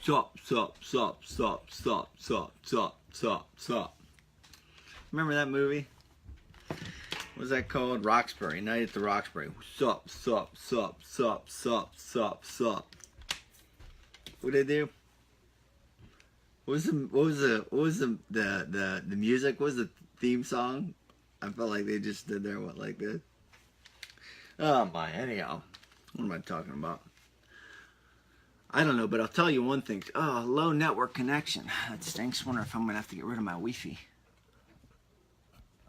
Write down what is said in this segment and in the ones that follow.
sup, sup, sup, sup, sup, sup, sup, sup, sup. Remember that movie? What was that called? Roxbury. Night at the Roxbury. Sup, sup, sup, sup, sup, sup, sup. What did they do? What was the music? What was the theme song? I felt like they just stood there, what, like this? Oh my, anyhow. What am I talking about? I don't know, but I'll tell you one thing. Oh, low network connection. That stinks. Wonder if I'm going to have to get rid of my Wi-Fi.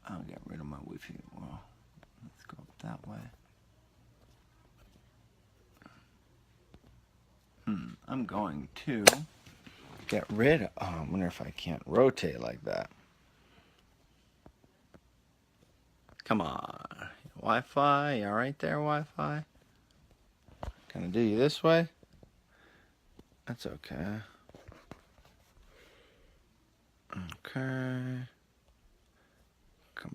I'll get rid of my Wi-Fi. Well, let's go that way. I'm going to get rid of... Oh, I wonder if I can't rotate like that. Come on. Wi-Fi, you all right there, Wi-Fi? Can I do you this way? That's okay. Okay.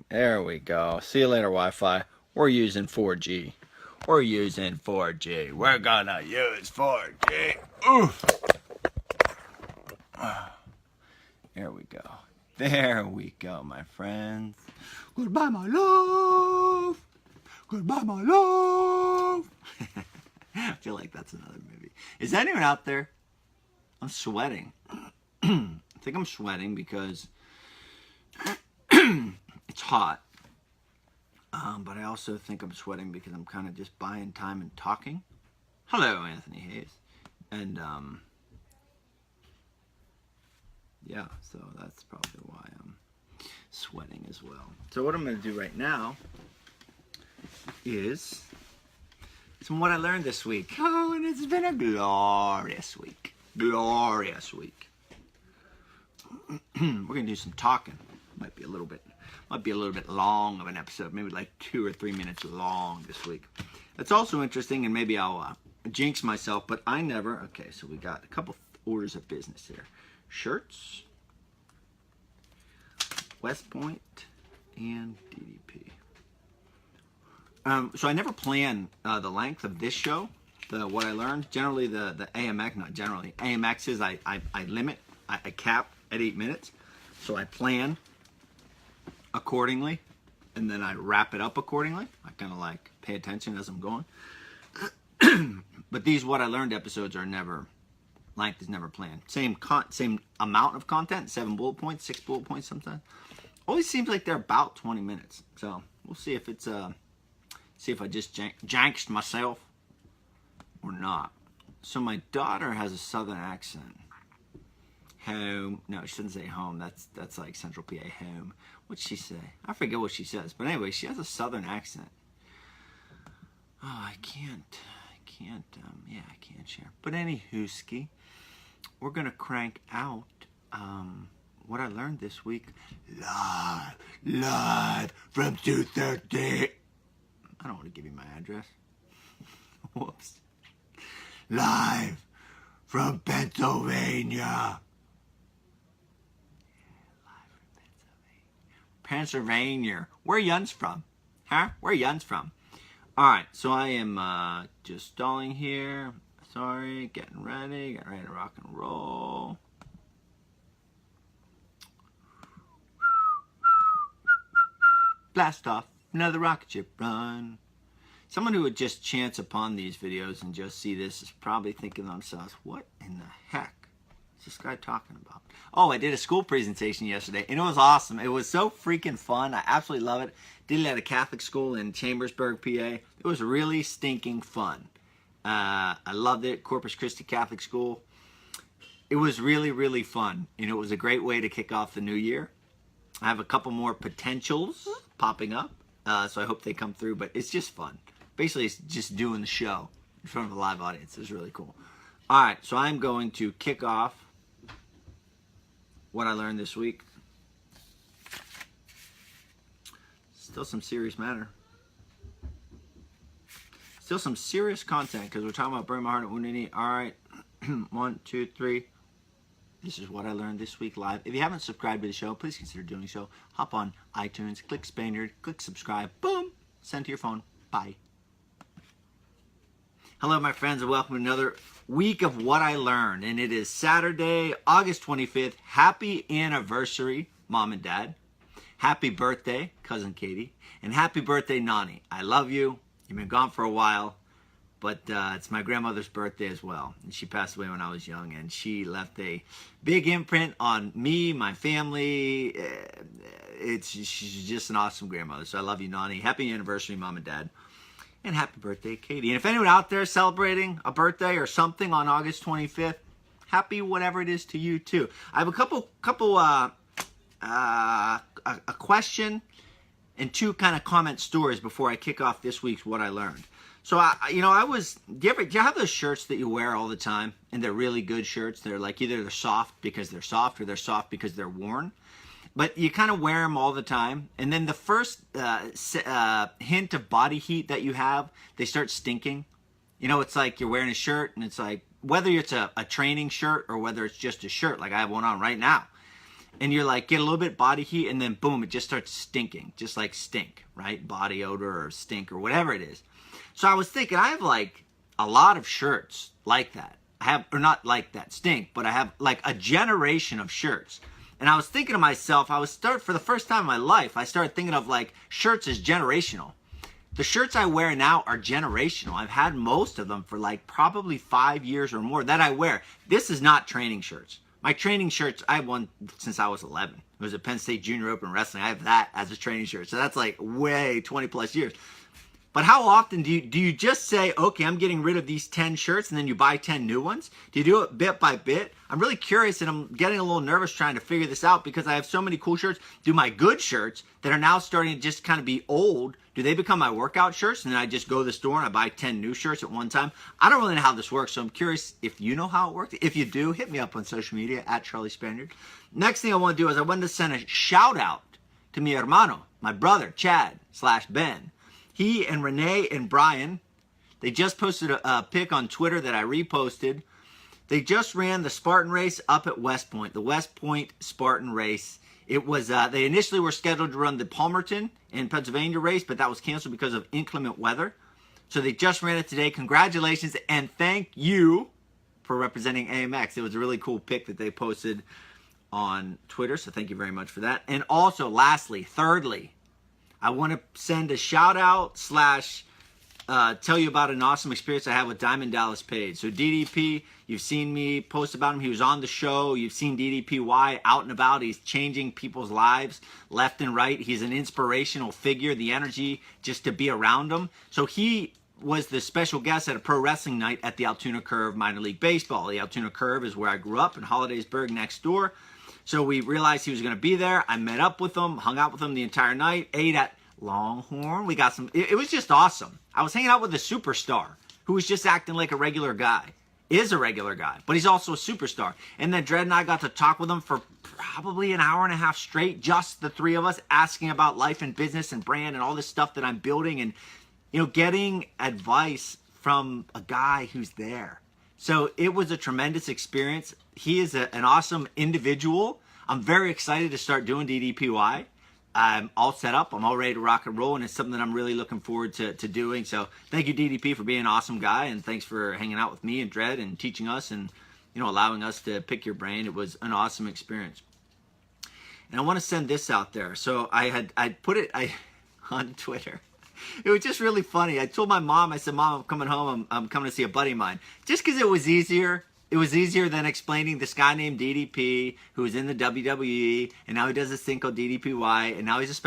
There we go. See you later, Wi-Fi. We're using 4G. We're using 4G. We're gonna use 4G. Oof. There we go. There we go, my friends. Goodbye, my love. Goodbye, my love. I feel like that's another movie. Is anyone out there? I'm sweating. I think I'm sweating because it's hot. But I also think I'm sweating because I'm kind of just buying time and talking. Hello, Anthony Hayes. And, yeah, so that's probably why I'm sweating as well. So what I'm going to do right now is some what I learned this week. Oh, and it's been a glorious week. Glorious week. We're going to do some talking. Might be a little bit long of an episode. Maybe like 2 or 3 minutes long this week. It's also interesting, and maybe I'll jinx myself, but I never... Okay, so we got a couple orders of business here. Shirts, West Point, and DDP. So I never plan the length of this show, what I learned. Generally, the AMX, not generally, AMX is I limit, I cap at 8 minutes. So I plan accordingly, and then I wrap it up accordingly. I kind of like pay attention as I'm going. But these what I learned episodes are never... Length is never planned. Same amount of content, 7 bullet points, 6 bullet points sometimes. Always seems like they're about 20 minutes. So we'll see if it's see if I just janxed myself or not. So my daughter has a southern accent. Home. No, she doesn't say home. That's like Central PA home. What'd she say? I forget what she says. But anyway, she has a southern accent. Oh, I can't share. But anywho-ski, we're going to crank out what I learned this week live from 2:30. I don't want to give you my address. Whoops. Live from Pennsylvania. Pennsylvania. Where Yun's from? Huh? Where Yun's from? Alright, so I am just stalling here. Sorry, getting ready to rock and roll. Blast off, another rocket ship run. Someone who would just chance upon these videos and just see this is probably thinking to themselves, what in the heck is this guy talking about? Oh, I did a school presentation yesterday, and it was awesome. It was so freaking fun. I absolutely love it. Did it at a Catholic school in Chambersburg, PA. It was really stinking fun. I loved it. Corpus Christi Catholic School. It was really, really fun. And it was a great way to kick off the new year. I have a couple more potentials popping up. So I hope they come through. But it's just fun. Basically, it's just doing the show in front of a live audience. It was really cool. All right. So I'm going to kick off what I learned this week. Still some serious matter. Still some serious content because we're talking about Burn My Heart at Wounded Knee. All right. 1, 2, 3. This is what I learned this week live. If you haven't subscribed to the show, please consider doing so. Hop on iTunes, click Spaniard, click subscribe. Boom. Send to your phone. Bye. Hello, my friends, and welcome to another week of What I Learned. And it is Saturday, August 25th. Happy anniversary, Mom and Dad. Happy birthday, Cousin Katie. And happy birthday, Nani. I love you. You've been gone for a while, but it's my grandmother's birthday as well. And she passed away when I was young, and she left a big imprint on me, my family. She's just an awesome grandmother. So I love you, Nani. Happy anniversary, Mom and Dad. And happy birthday, Katie. And if anyone out there is celebrating a birthday or something on August 25th, happy whatever it is to you too. I have a question and two kind of comment stories before I kick off this week's What I Learned. So do you have those shirts that you wear all the time and they're really good shirts? They're like either they're soft because they're soft or they're soft because they're worn. But you kind of wear them all the time. And then the first hint of body heat that you have, they start stinking. You know, it's like you're wearing a shirt and it's like, whether it's a training shirt or whether it's just a shirt, like I have one on right now. And you're like, get a little bit body heat and then boom, it just starts stinking. Just like stink, right? Body odor or stink or whatever it is. So I was thinking, I have like a lot of shirts like that. Or not like that, stink, but I have like a generation of shirts. And I was thinking to myself, for the first time in my life, I started thinking of like shirts as generational. The shirts I wear now are generational. I've had most of them for like probably 5 years or more that I wear. This is not training shirts. My training shirts, I have one since I was 11. It was a Penn State Junior Open Wrestling. I have that as a training shirt. So that's like way 20 plus years. But how often do you just say, okay, I'm getting rid of these 10 shirts and then you buy 10 new ones? Do you do it bit by bit? I'm really curious and I'm getting a little nervous trying to figure this out because I have so many cool shirts. Do my good shirts that are now starting to just kind of be old, do they become my workout shirts and then I just go to the store and I buy 10 new shirts at one time? I don't really know how this works, so I'm curious if you know how it works. If you do, hit me up on social media at Charlie Spaniard. Next thing I want to do is I wanted to send a shout out to mi hermano, my brother, Chad/Ben. He and Renee and Brian, they just posted a pic on Twitter that I reposted. They just ran the Spartan race up at West Point, the West Point Spartan race. It was, they initially were scheduled to run the Palmerton in Pennsylvania race, but that was canceled because of inclement weather. So they just ran it today. Congratulations and thank you for representing AMX. It was a really cool pic that they posted on Twitter, so thank you very much for that. And also, thirdly, I want to send a shout out / tell you about an awesome experience I had with Diamond Dallas Page. So DDP, you've seen me post about him. He was on the show. You've seen DDPY out and about. He's changing people's lives left and right. He's an inspirational figure, the energy just to be around him. So he was the special guest at a pro wrestling night at the Altoona Curve minor league baseball. The Altoona Curve is where I grew up in Hollidaysburg next door. So we realized he was going to be there. I met up with him, hung out with him the entire night, ate at Longhorn. We got some, it was just awesome. I was hanging out with a superstar who was just acting like a regular guy. Is a regular guy, but he's also a superstar. And then Dredd and I got to talk with him for probably an hour and a half straight, just the three of us, asking about life and business and brand and all this stuff that I'm building and, you know, getting advice from a guy who's there. So it was a tremendous experience. He is an awesome individual. I'm very excited to start doing DDPY. I'm all set up. I'm all ready to rock and roll, and it's something that I'm really looking forward to doing. So thank you, DDP, for being an awesome guy, and thanks for hanging out with me and Dredd and teaching us and, you know, allowing us to pick your brain. It was an awesome experience. And I want to send this out there. So I put it on Twitter. It was just really funny. I told my mom, I said, Mom, I'm coming home. I'm coming to see a buddy of mine. Just because it was easier. It was easier than explaining this guy named DDP who was in the WWE, and now he does this thing called DDPY, and now he's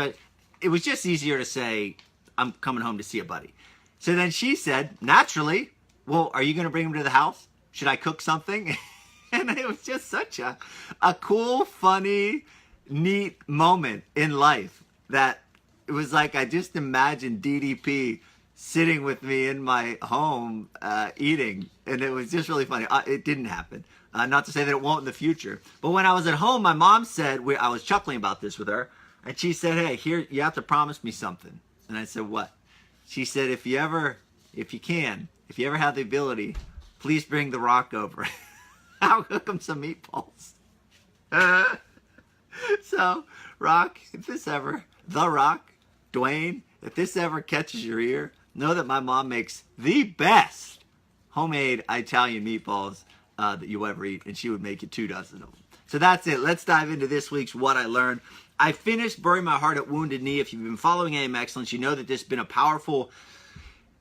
it was just easier to say, I'm coming home to see a buddy. So then she said, naturally, well, are you going to bring him to the house? Should I cook something? And it was just such a cool, funny, neat moment in life that it was like I just imagined DDP sitting with me in my home eating, and it was just really funny. It didn't happen. Not to say that it won't in the future. But when I was at home, my mom said, I was chuckling about this with her, and she said, hey, here, you have to promise me something. And I said, what? She said, if you ever have the ability, please bring The Rock over. I'll cook him some meatballs. So, Rock, The Rock, Dwayne, if this ever catches your ear, know that my mom makes the best homemade Italian meatballs that you ever eat, and she would make you 2 dozen of them. So that's it. Let's dive into this week's What I Learned. I finished Bury My Heart at Wounded Knee. If you've been following AM Excellence, you know that this has been a powerful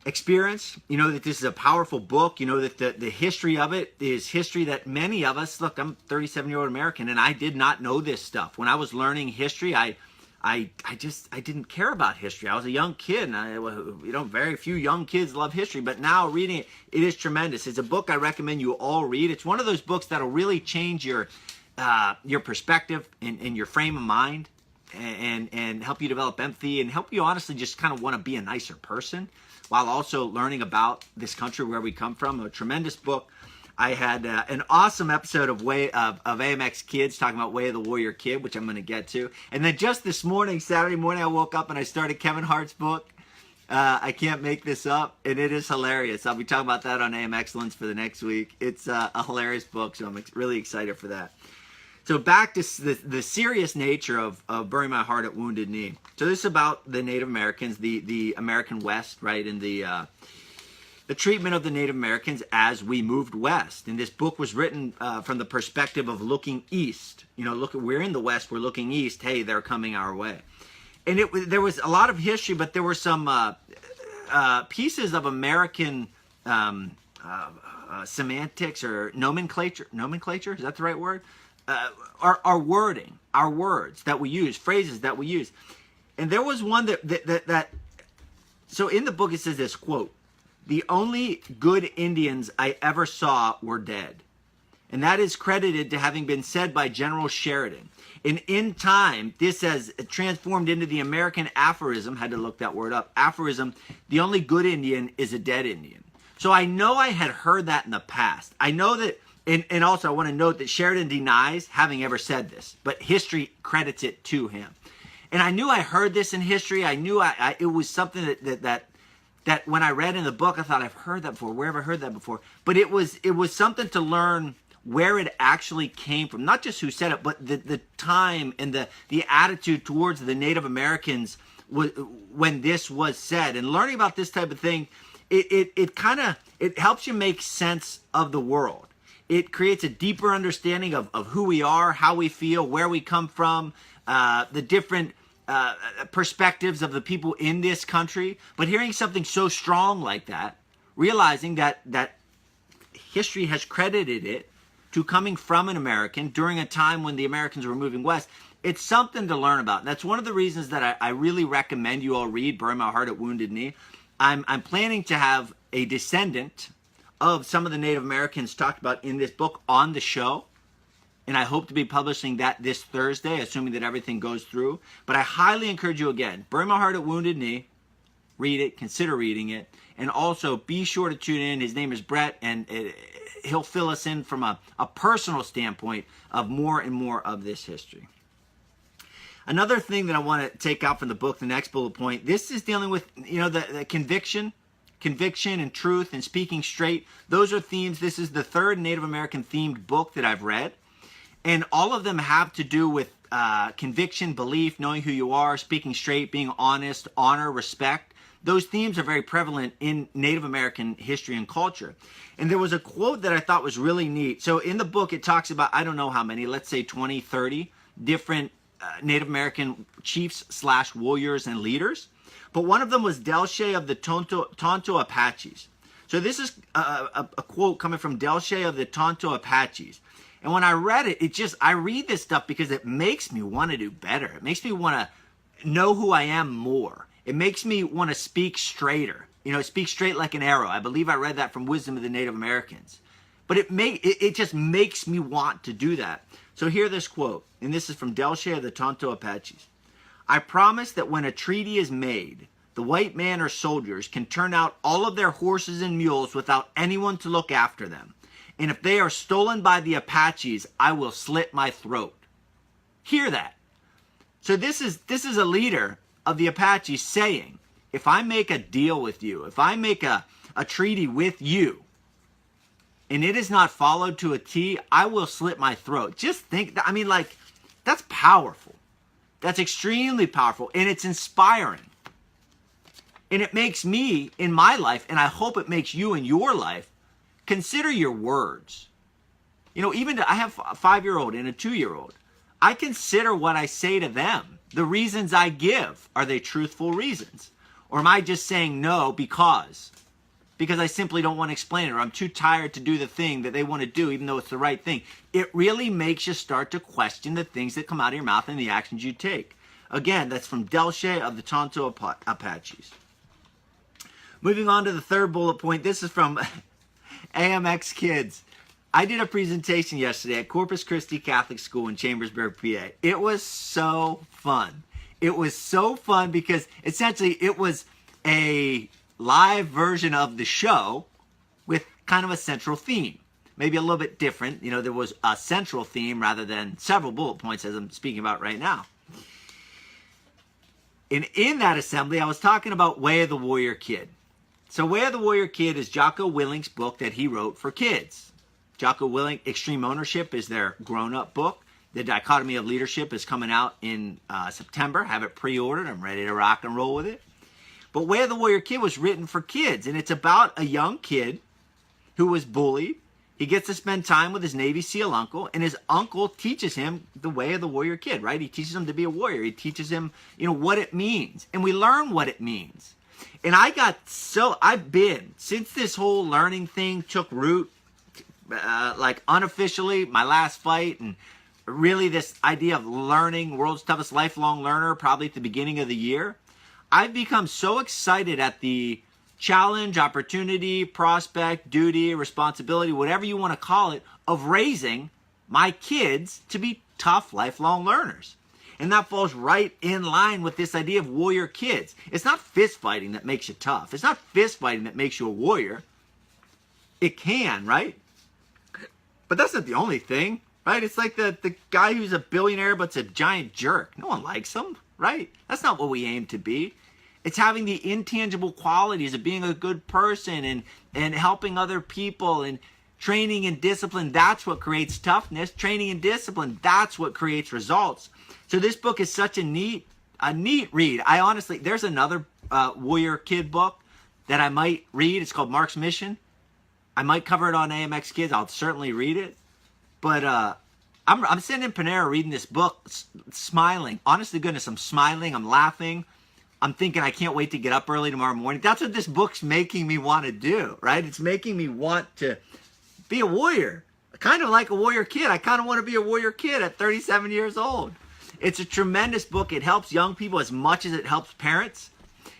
experience. You know that this is a powerful book. You know that the history of it is history that many of us, look, I'm a 37-year-old American, and I did not know this stuff. When I was learning history, I didn't care about history. I was a young kid, and very few young kids love history, but now reading it, it is tremendous. It's a book I recommend you all read. It's one of those books that'll really change your perspective and your frame of mind, and help you develop empathy, and help you honestly just kind of want to be a nicer person while also learning about this country where we come from. A tremendous book. I had an awesome episode of AMX Kids talking about Way of the Warrior Kid, which I'm going to get to. And then just this morning, Saturday morning, I woke up and I started Kevin Hart's book. I Can't Make This Up, and it is hilarious. I'll be talking about that on AM Excellence for the next week. It's a hilarious book, so I'm really excited for that. So back to the serious nature of Bury My Heart at Wounded Knee. So this is about the Native Americans, the American West, right, and the treatment of the Native Americans as we moved west. And this book was written from the perspective of looking east. You know, look, we're in the West, we're looking east. Hey, they're coming our way. And there was a lot of history, but there were some pieces of American semantics or nomenclature. Nomenclature, is that the right word? Our wording, our words that we use, phrases that we use. And there was one that so in the book it says this, quote, "The only good Indians I ever saw were dead." And that is credited to having been said by General Sheridan. And in time, this has transformed into the American aphorism, had to look that word up, aphorism, "The only good Indian is a dead Indian." So I know I had heard that in the past. I know that, and also I want to note that Sheridan denies having ever said this, but history credits it to him. And I knew I heard this in history. I knew it was something that when I read in the book, I thought, I've heard that before. Where have I heard that before? But it was something to learn where it actually came from. Not just who said it, but the time and the attitude towards the Native Americans when this was said. And learning about this type of thing, it helps you make sense of the world. It creates a deeper understanding of who we are, how we feel, where we come from, the different perspectives of the people in this country. But hearing something so strong like that, realizing that history has credited it to coming from an American during a time when the Americans were moving west, it's something to learn about. And that's one of the reasons that I really recommend you all read Bury My Heart at Wounded Knee. I'm planning to have a descendant of some of the Native Americans talked about in this book on the show. And I hope to be publishing that this Thursday, assuming that everything goes through. But I highly encourage you again, Bury My Heart at Wounded Knee. Read it, consider reading it. And also be sure to tune in. His name is Brett, and he'll fill us in from a personal standpoint of more and more of this history. Another thing that I want to take out from the book, the next bullet point, this is dealing with, the conviction and truth and speaking straight. Those are themes. This is the third Native American themed book that I've read. And all of them have to do with conviction, belief, knowing who you are, speaking straight, being honest, honor, respect. Those themes are very prevalent in Native American history and culture. And there was a quote that I thought was really neat. So in the book, it talks about, I don't know how many, let's say 20, 30 different Native American chiefs / warriors and leaders. But one of them was Delche of the Tonto Apaches. So this is a quote coming from Delche of the Tonto Apaches. And when I read it, I read this stuff because it makes me want to do better. It makes me want to know who I am more. It makes me want to speak straighter. Speak straight like an arrow. I believe I read that from Wisdom of the Native Americans. But it just makes me want to do that. So hear this quote, and this is from Delche of the Tonto Apaches. "I promise that when a treaty is made, the white man or soldiers can turn out all of their horses and mules without anyone to look after them. And if they are stolen by the Apaches, I will slit my throat." Hear that. So this is a leader of the Apaches saying, if I make a deal with you, if I make a treaty with you, and it is not followed to a T, I will slit my throat. Just think, that's powerful. That's extremely powerful, and it's inspiring. And it makes me, in my life, and I hope it makes you in your life, consider your words. You know, even I have a 5-year-old and a 2-year-old. I consider what I say to them. The reasons I give, are they truthful reasons? Or am I just saying no because I simply don't want to explain it, or I'm too tired to do the thing that they want to do even though it's the right thing? It really makes you start to question the things that come out of your mouth and the actions you take. Again, that's from Delche of the Tonto Apaches. Moving on to the third bullet point. This is from AMX Kids. I did a presentation yesterday at Corpus Christi Catholic School in Chambersburg, PA. It was so fun. It was so fun because essentially it was a live version of the show with kind of a central theme. Maybe a little bit different. You know, there was a central theme rather than several bullet points as I'm speaking about right now. And in that assembly, I was talking about Way of the Warrior Kid. So Way of the Warrior Kid is Jocko Willink's book that he wrote for kids. Jocko Willink, Extreme Ownership is their grown-up book. The Dichotomy of Leadership is coming out in September. Have it pre-ordered. I'm ready to rock and roll with it. But Way of the Warrior Kid was written for kids, and it's about a young kid who was bullied. He gets to spend time with his Navy SEAL uncle, and his uncle teaches him the way of the warrior kid, right? He teaches him to be a warrior. He teaches him, you know, what it means, and we learn what it means. And I've been, since this whole learning thing took root, like unofficially, my last fight, and really this idea of learning, world's toughest lifelong learner, probably at the beginning of the year, I've become so excited at the challenge, opportunity, prospect, duty, responsibility, whatever you want to call it, of raising my kids to be tough lifelong learners. And that falls right in line with this idea of warrior kids. It's not fist fighting that makes you tough. It's not fist fighting that makes you a warrior. It can, right? But that's not the only thing, right? It's like the guy who's a billionaire but's a giant jerk. No one likes him, right? That's not what we aim to be. It's having the intangible qualities of being a good person and helping other people and training and discipline. That's what creates toughness. Training and discipline, that's what creates results. So this book is such a neat read. I honestly, there's another warrior kid book that I might read. It's called Mark's Mission. I might cover it on AMX Kids. I'll certainly read it. But I'm sitting in Panera reading this book, smiling. Honest to goodness, I'm smiling. I'm laughing. I'm thinking I can't wait to get up early tomorrow morning. That's what this book's making me want to do, right? It's making me want to be a warrior. Kind of like a warrior kid. I kind of want to be a warrior kid at 37 years old. It's a tremendous book. It helps young people as much as it helps parents.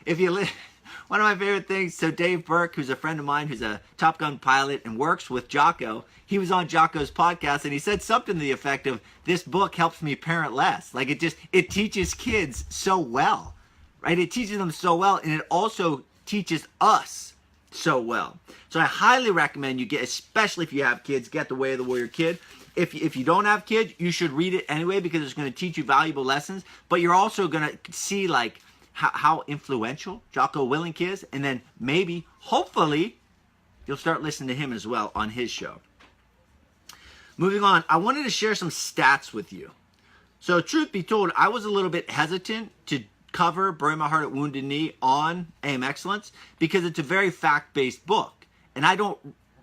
One of my favorite things, so Dave Burke, who's a friend of mine, who's a Top Gun pilot and works with Jocko, he was on Jocko's podcast and he said something to the effect of, this book helps me parent less. Like it teaches kids so well, right? It teaches them so well, and it also teaches us so well. So I highly recommend you get, especially if you have kids, get The Way of the Warrior Kid. If you don't have kids, you should read it anyway because it's going to teach you valuable lessons, but you're also going to see like how influential Jocko Willink is, and then maybe, hopefully, you'll start listening to him as well on his show. Moving on, I wanted to share some stats with you. So truth be told, I was a little bit hesitant to cover Bury My Heart at Wounded Knee on AM Excellence because it's a very fact-based book. And I don't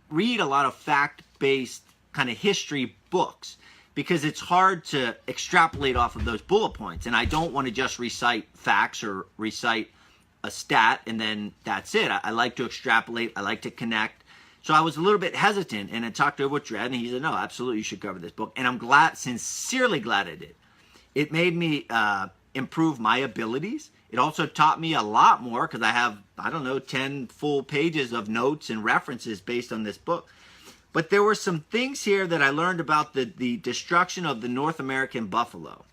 read a lot of fact-based kind of history books because it's hard to extrapolate off of those bullet points. And I don't want to just recite facts or recite a stat and then that's it. I like to extrapolate. I like to connect. So I was a little bit hesitant, and I talked over with Dred, and he said, no, absolutely, you should cover this book. And I'm glad, sincerely glad I did. It made me improve my abilities. It also taught me a lot more because I have, 10 full pages of notes and references based on this book. But there were some things here that I learned about the destruction of the North American buffalo.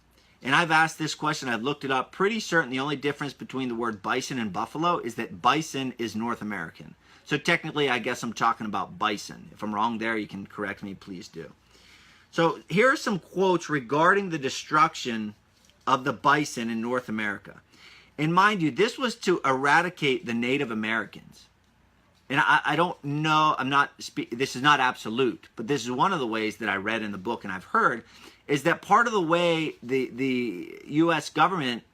And I've asked this question, I've looked it up, pretty certain the only difference between the word bison and buffalo is that bison is North American. So technically, I guess I'm talking about bison. If I'm wrong there, you can correct me, please do. So here are some quotes regarding the destruction of the bison in North America. And mind you, this was to eradicate the Native Americans. And I don't know, this is not absolute, but this is one of the ways that I read in the book and I've heard, is that part of the way the U.S. government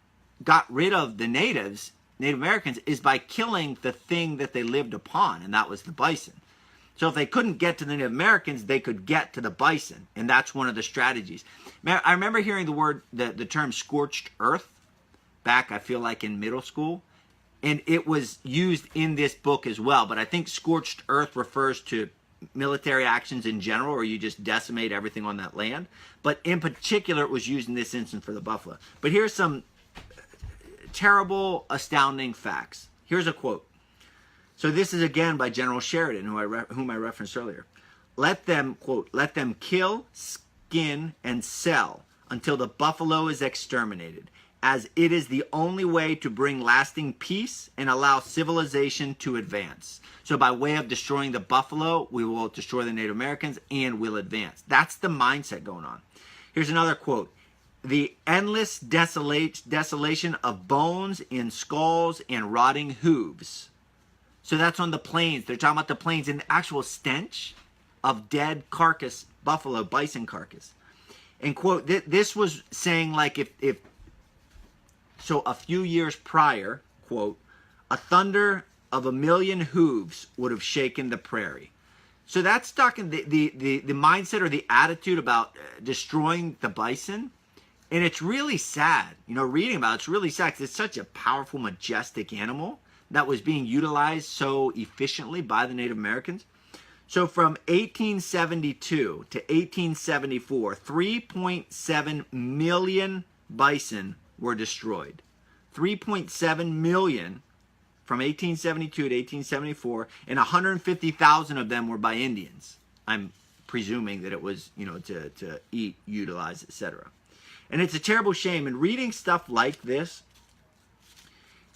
got rid of the Native Americans, is by killing the thing that they lived upon, and that was the bison. So if they couldn't get to the Native Americans, they could get to the bison. And that's one of the strategies. I remember hearing the term scorched earth back, I feel like, in middle school. And it was used in this book as well. But I think scorched earth refers to military actions in general, or you just decimate everything on that land. But in particular, it was used in this instance for the buffalo. But here's some terrible, astounding facts. Here's a quote. So this is again by General Sheridan, whom I referenced earlier. Let them, quote, let them kill, skin, and sell until the buffalo is exterminated, as it is the only way to bring lasting peace and allow civilization to advance. So by way of destroying the buffalo, we will destroy the Native Americans and we'll advance. That's the mindset going on. Here's another quote. The endless desolation of bones and skulls and rotting hooves. So that's on the plains. They're talking about the plains and the actual stench of dead carcass, buffalo, bison carcass. And quote, this was saying like so a few years prior, quote, a thunder of 1,000,000 hooves would have shaken the prairie. So that's talking the mindset or the attitude about destroying the bison. And it's really sad, reading about it, it's really sad because it's such a powerful, majestic animal that was being utilized so efficiently by the Native Americans. So from 1872 to 1874, 3.7 million bison were destroyed. 3.7 million from 1872 to 1874, and 150,000 of them were by Indians. I'm presuming that it was, to eat, utilize, etc. And it's a terrible shame. And reading stuff like this,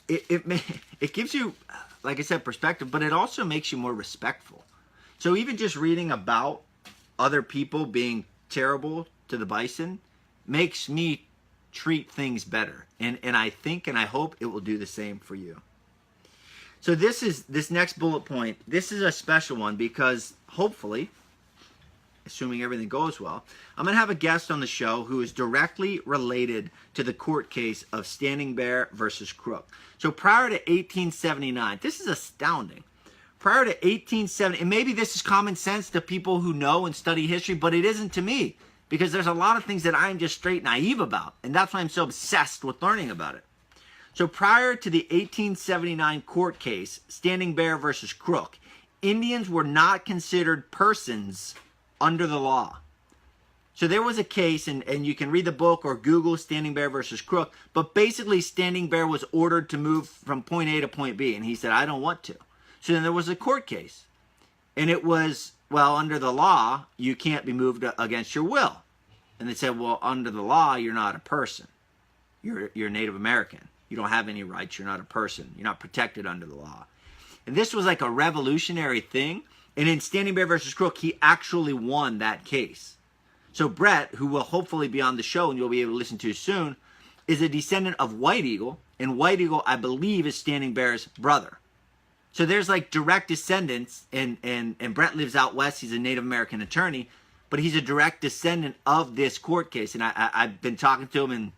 it gives you, like I said, perspective, but it also makes you more respectful. So even just reading about other people being terrible to the bison makes me treat things better. And I think and I hope it will do the same for you. So this next bullet point, this is a special one because hopefully, assuming everything goes well, I'm going to have a guest on the show who is directly related to the court case of Standing Bear versus Crook. So prior to 1879, this is astounding. Prior to 1870, and maybe this is common sense to people who know and study history, but it isn't to me because there's a lot of things that I'm just straight naive about, and that's why I'm so obsessed with learning about it. So prior to the 1879 court case, Standing Bear versus Crook, Indians were not considered persons under the law. So there was a case, and you can read the book or Google Standing Bear versus Crook, but basically Standing Bear was ordered to move from point A to point B, and he said, I don't want to. So then there was a court case, and it was, well, under the law, you can't be moved against your will. And they said, well, under the law, you're not a person. You're Native American. You don't have any rights. You're not a person. You're not protected under the law. And this was like a revolutionary thing. And in Standing Bear versus Crook, he actually won that case. So Brett, who will hopefully be on the show and you'll be able to listen to soon, is a descendant of White Eagle. And White Eagle, I believe, is Standing Bear's brother. So there's like direct descendants. And Brett lives out west. He's a Native American attorney. But he's a direct descendant of this court case. And I've been talking to him, and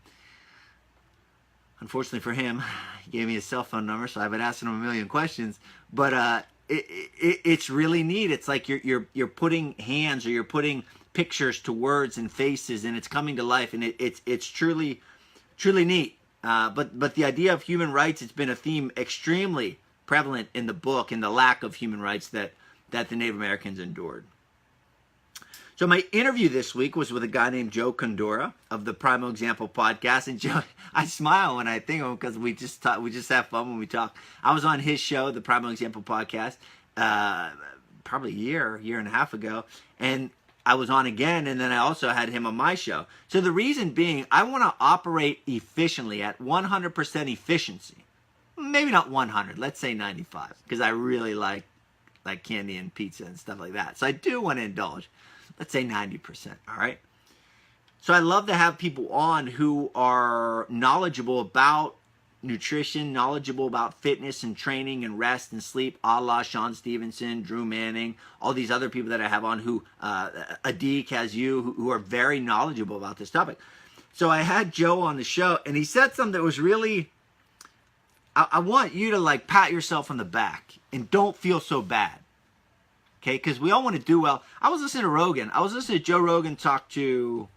unfortunately for him, he gave me his cell phone number, so I've been asking him a million questions. But it's really neat. It's like you're putting hands, or you're putting pictures to words and faces, and it's coming to life, and it's truly neat. But the idea of human rights, it's been a theme extremely prevalent in the book, and the lack of human rights that the Native Americans endured. So my interview this week was with a guy named Joe Condora of the Primal Example podcast. And Joe, I smile when I think of him because we just have fun when we talk. I was on his show, the Primal Example podcast, probably a year and a half ago. And I was on again, and then I also had him on my show. So the reason being, I want to operate efficiently at 100% efficiency. Maybe not 100, let's say 95, because I really like candy and pizza and stuff like that. So I do want to indulge. Let's say 90%, all right? So I love to have people on who are knowledgeable about nutrition, knowledgeable about fitness and training and rest and sleep, a la Sean Stevenson, Drew Manning, all these other people that I have on who, Adik has you, who are very knowledgeable about this topic. So I had Joe on the show, and he said something that was really, I want you to like pat yourself on the back and don't feel so bad. okay? Because we all want to do well. I was listening to Rogan. I was listening to Joe Rogan talk to,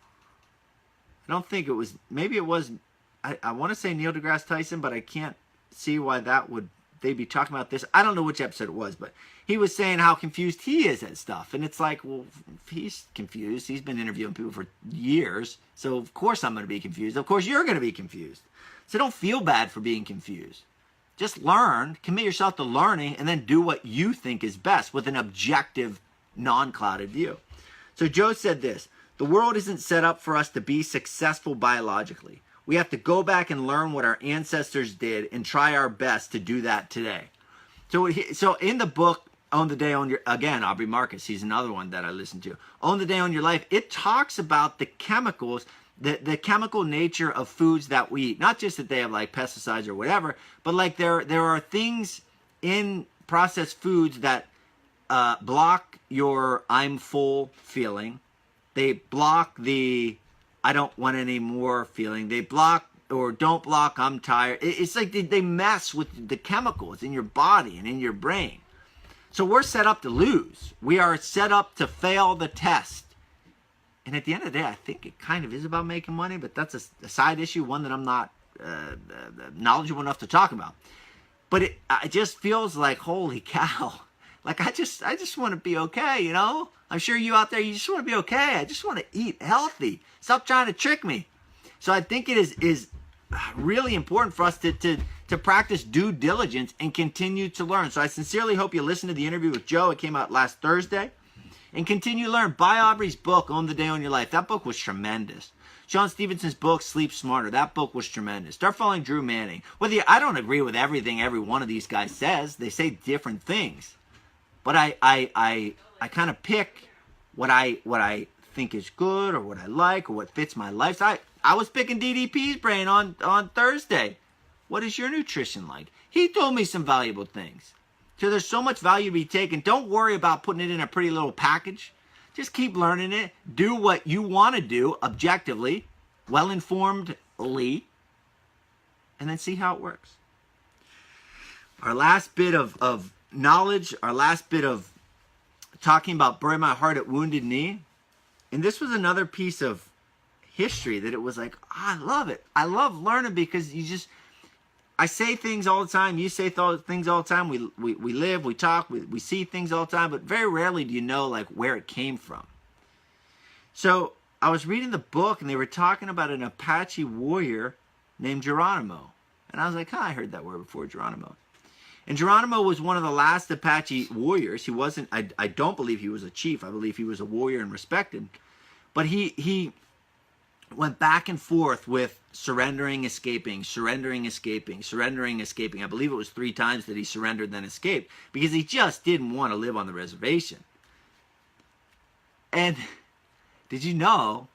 I don't think it was, maybe it was, I want to say Neil deGrasse Tyson, but I can't see why they'd be talking about this. I don't know which episode it was, but he was saying how confused he is at stuff. And it's like, well, if he's confused, he's been interviewing people for years, so of course I'm going to be confused. Of course you're going to be confused. So don't feel bad for being confused. Just learn, commit yourself to learning, and then do what you think is best with an objective, non-clouded view. So Joe said this: the world isn't set up for us to be successful biologically. We have to go back and learn what our ancestors did and try our best to do that today. So in the book, Own the Day on Your, again, Aubrey Marcus, he's another one that I listen to. Own the Day on Your Life, it talks about the chemicals, the chemical nature of foods that we eat. Not just that they have like pesticides or whatever, but like there are things in processed foods that block your I'm full feeling. They block the I don't want any more feeling. They block or don't block I'm tired. It's like they mess with the chemicals in your body and in your brain. So we're set up to lose. We are set up to fail the test. And at the end of the day, I think it kind of is about making money, but that's a side issue, one that I'm not knowledgeable enough to talk about. But it just feels like, holy cow. Like I just want to be okay, you know? I'm sure you out there, you just want to be okay. I just want to eat healthy. Stop trying to trick me. So I think it is really important for us to practice due diligence and continue to learn. So I sincerely hope you listened to the interview with Joe. It came out last Thursday. And continue to learn. Buy Aubrey's book, Own the Day on Your Life. That book was tremendous. Sean Stevenson's book, Sleep Smarter. That book was tremendous. Start following Drew Manning. I don't agree with everything every one of these guys says. They say different things. But I kind of pick what I think is good or what I like or what fits my lifestyle. I was picking DDP's brain on Thursday. What is your nutrition like? He told me some valuable things. So there's so much value to be taken. Don't worry about putting it in a pretty little package. Just keep learning it. Do what you want to do objectively, well-informedly, and then see how it works. Our last bit of knowledge, our last bit of talking about Bury My Heart at Wounded Knee. And this was another piece of history that it was like, I love it. I love learning because I say things all the time. You say things all the time. We live, we talk, we see things all the time, but very rarely do you know like where it came from. So I was reading the book and they were talking about an Apache warrior named Geronimo. And I was like, I heard that word before, Geronimo. And Geronimo was one of the last Apache warriors. He wasn't, I don't believe he was a chief. I believe he was a warrior and respected. But he went back and forth with surrendering, escaping, surrendering, escaping, surrendering, escaping. I believe it was 3 times that he surrendered then escaped because he just didn't want to live on the reservation. And did you know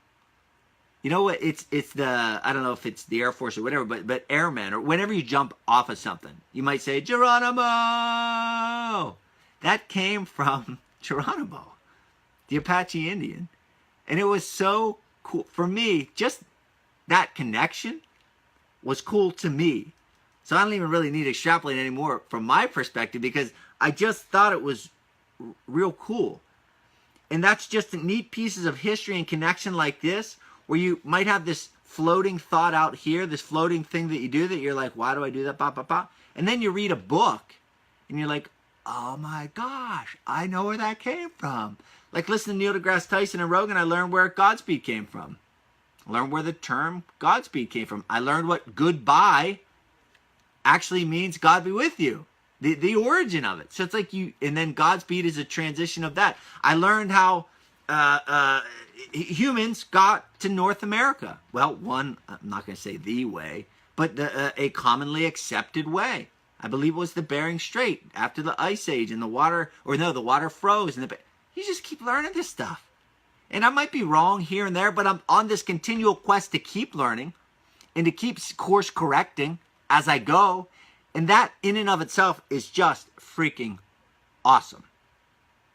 what, it's the, I don't know if it's the Air Force or whatever, but airmen, or whenever you jump off of something, you might say, Geronimo! That came from Geronimo, the Apache Indian. And it was so cool. For me, just that connection was cool to me. So I don't even really need to extrapolate anymore from my perspective because I just thought it was real cool. And that's just neat pieces of history and connection like this where you might have this floating thought out here, this floating thing that you do that you're like, why do I do that? Bah, bah, bah. And then you read a book and you're like, oh my gosh, I know where that came from. Like listening to Neil deGrasse Tyson and Rogan, I learned where Godspeed came from. I learned where the term Godspeed came from. I learned what goodbye actually means God be with you. The origin of it. So it's like and then Godspeed is a transition of that. I learned how humans got to North America. Well, I'm not going to say the way, but a commonly accepted way. I believe it was the Bering Strait after the Ice Age and the water froze. And you just keep learning this stuff. And I might be wrong here and there, but I'm on this continual quest to keep learning and to keep course correcting as I go. And that in and of itself is just freaking awesome,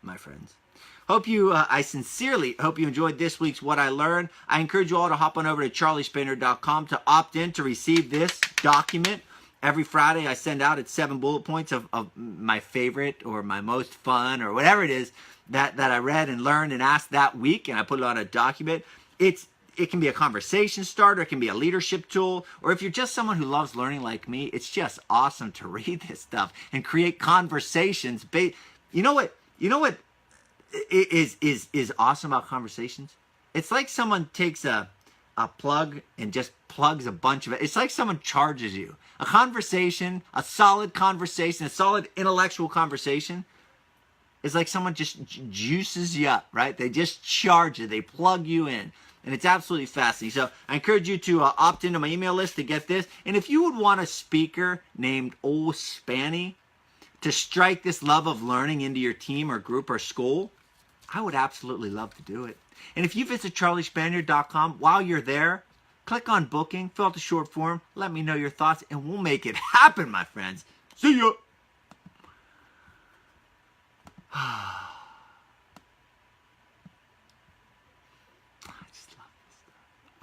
my friends. I sincerely hope you enjoyed this week's What I Learned. I encourage you all to hop on over to charliespaniard.com to opt in to receive this document Every Friday I send out it's 7 bullet points of my favorite or my most fun or whatever it is that I read and learned and asked that week, and I put it on a document. It can be a conversation starter, it can be a leadership tool, or if you're just someone who loves learning like me, it's just awesome to read this stuff and create conversations. You know what is awesome about conversations? It's like someone takes a plug and just plugs a bunch of it. It's like someone charges you. A conversation, a solid conversation, a solid intellectual conversation is like someone just juices you up, right? They just charge you. They plug you in. And it's absolutely fascinating. So I encourage you to opt into my email list to get this. And if you would want a speaker named Old Spanny to strike this love of learning into your team or group or school, I would absolutely love to do it. And if you visit charliespaniard.com, while you're there, click on booking, fill out the short form, let me know your thoughts, and we'll make it happen, my friends. See ya.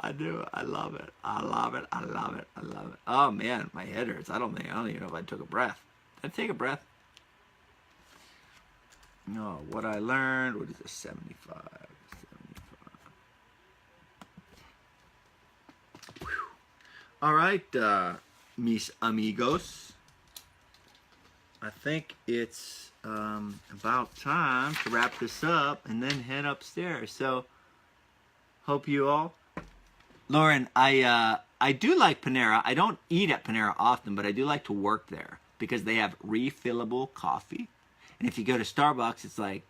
I do. I love it. I love it. I love it. I love it. Oh man, my head hurts. I don't even know if I took a breath. Did I take a breath? No. What I learned. What is this? 75. 75. Whew. All right, mis amigos. I think it's about time to wrap this up and then head upstairs. So, hope you all. Lauren, I do like Panera. I don't eat at Panera often, but I do like to work there because they have refillable coffee. And if you go to Starbucks, it's like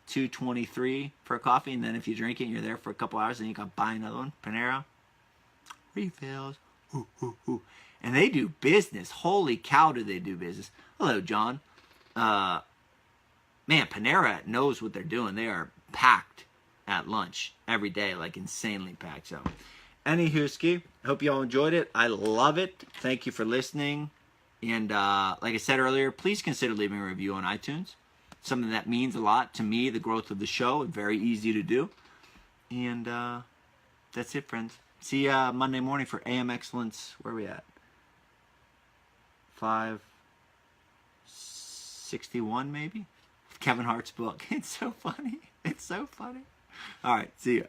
$2.23 for a coffee, and then if you drink it and you're there for a couple hours, then you can buy another one. Panera, refills. Ooh, ooh, ooh. And they do business. Holy cow, do they do business. Hello, John. Man, Panera knows what they're doing. They are packed at lunch every day, like insanely packed. So, anywho, I hope you all enjoyed it. I love it. Thank you for listening. And like I said earlier, please consider leaving a review on iTunes. Something that means a lot to me, the growth of the show. Very easy to do. And that's it, friends. See you Monday morning for AM Excellence. Where are we at? 561 maybe? Kevin Hart's book. It's so funny. It's so funny. All right, see ya.